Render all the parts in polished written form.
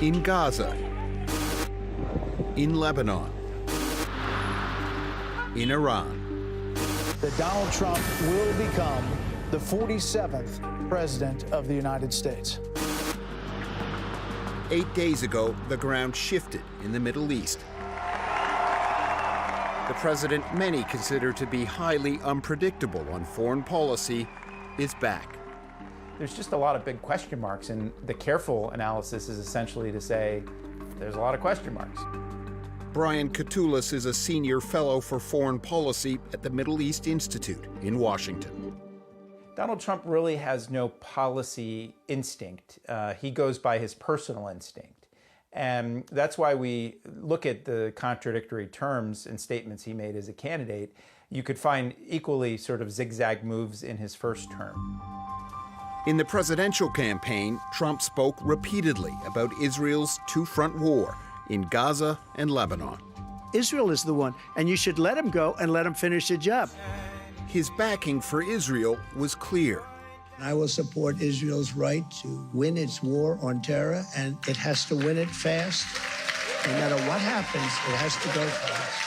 in Gaza, in Lebanon, in Iran. That Donald Trump will become the 47th president of the United States. 8 days ago, the ground shifted in the Middle East. The president many consider to be highly unpredictable on foreign policy is back. There's just a lot of big question marks, and the careful analysis is essentially to say there's a lot of question marks. Brian Katulis is a senior fellow for foreign policy at the Middle East Institute in Washington. Donald Trump really has no policy instinct. He goes by his personal instinct. And that's why we look at the contradictory terms and statements he made as a candidate. You could find equally sort of zigzag moves in his first term. In the presidential campaign, Trump spoke repeatedly about Israel's two-front war in Gaza and Lebanon. Israel is the one, and you should let him go and let him finish the job. His backing for Israel was clear. I will support Israel's right to win its war on terror, and it has to win it fast. No matter what happens, it has to go fast.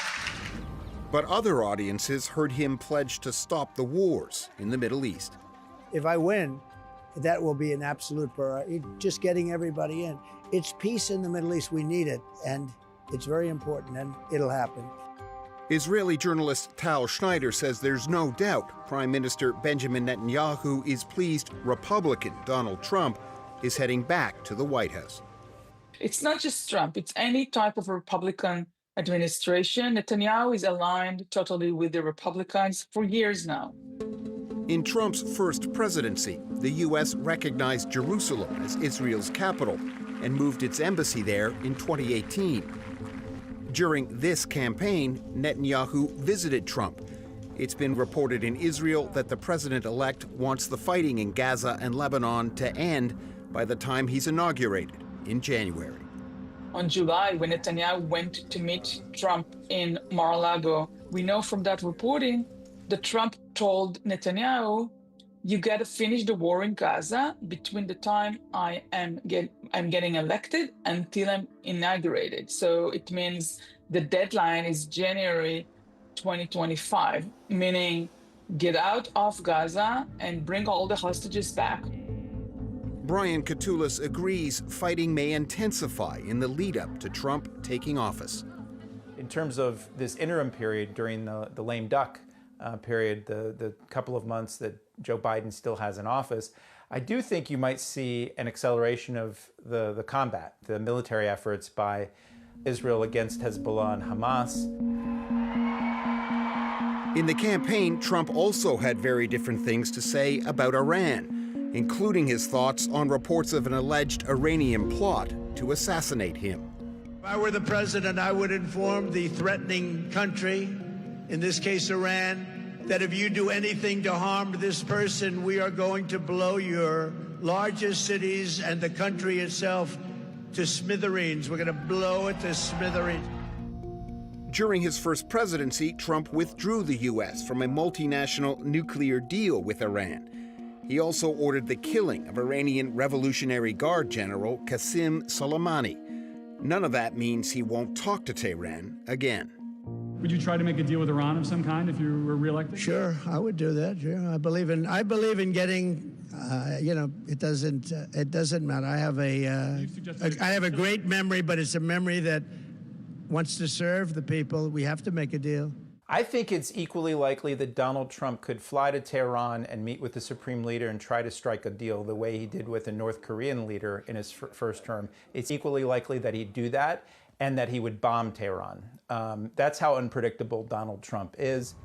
But other audiences heard him pledge to stop the wars in the Middle East. If I win, that will be an absolute priority, just getting everybody in. It's peace in the Middle East. We need it, and it's very important, and it'll happen. Israeli journalist Tal Schneider says there's no doubt Prime Minister Benjamin Netanyahu is pleased Republican Donald Trump is heading back to the White House. It's not just Trump, it's any type of Republican administration. Netanyahu is aligned totally with the Republicans for years now. In Trump's first presidency, the U.S. recognized Jerusalem as Israel's capital and moved its embassy there in 2018. During this campaign, Netanyahu visited Trump. It's been reported in Israel that the president-elect wants the fighting in Gaza and Lebanon to end by the time he's inaugurated in January. On July, when Netanyahu went to meet Trump in Mar-a-Lago, we know from that reporting that Trump told Netanyahu, you got to finish the war in Gaza between the time I'm getting elected until I'm inaugurated. So it means the deadline is January 2025, meaning get out of Gaza and bring all the hostages back. Brian Katulis agrees fighting may intensify in the lead-up to Trump taking office. In terms of this interim period during the lame duck period, the couple of months that Joe Biden still has in office, I do think you might see an acceleration of the combat, the military efforts by Israel against Hezbollah and Hamas. In the campaign, Trump also had very different things to say about Iran, including his thoughts on reports of an alleged Iranian plot to assassinate him. If I were the president, I would inform the threatening country, in this case Iran, that if you do anything to harm this person, we are going to blow your largest cities and the country itself to smithereens. We're going to blow it to smithereens. During his first presidency, Trump withdrew the U.S. from a multinational nuclear deal with Iran. He also ordered the killing of Iranian Revolutionary Guard General Qasem Soleimani. None of that means he won't talk to Tehran again. Would you try to make a deal with Iran of some kind if you were reelected? Sure, I would do that. Sure, I believe in getting. It doesn't matter. I have a great memory, but it's a memory that wants to serve the people. We have to make a deal. I think it's equally likely that Donald Trump could fly to Tehran and meet with the supreme leader and try to strike a deal the way he did with the North Korean leader in his first term. It's equally likely that he'd do that and that he would bomb Tehran. That's how unpredictable Donald Trump is.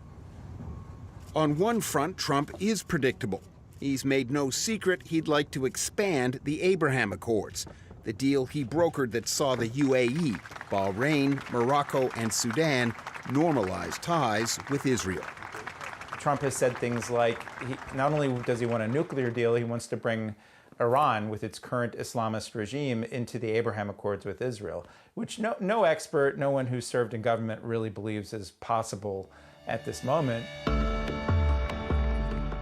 On one front, Trump is predictable. He's made no secret he'd like to expand the Abraham Accords, the deal he brokered that saw the UAE, Bahrain, Morocco, and Sudan normalize ties with Israel. Trump has said things like, not only does he want a nuclear deal, he wants to bring Iran, with its current Islamist regime, into the Abraham Accords with Israel, which no expert, no one who served in government really believes is possible at this moment.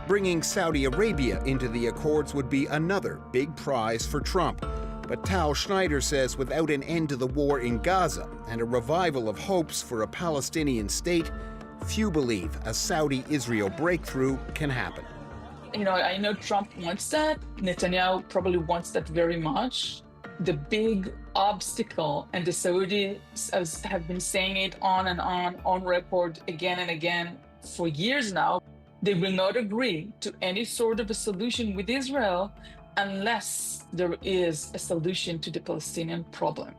Bringing Saudi Arabia into the Accords would be another big prize for Trump. But Tal Schneider says without an end to the war in Gaza and a revival of hopes for a Palestinian state, few believe a Saudi-Israel breakthrough can happen. I know Trump wants that. Netanyahu probably wants that very much. The big obstacle, and the Saudis have been saying it on record again and again for years now, they will not agree to any sort of a solution with Israel unless there is a solution to the Palestinian problem.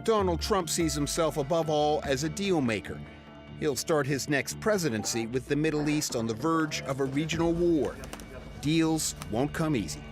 Donald Trump sees himself above all as a deal maker. He'll start his next presidency with the Middle East on the verge of a regional war. Deals won't come easy.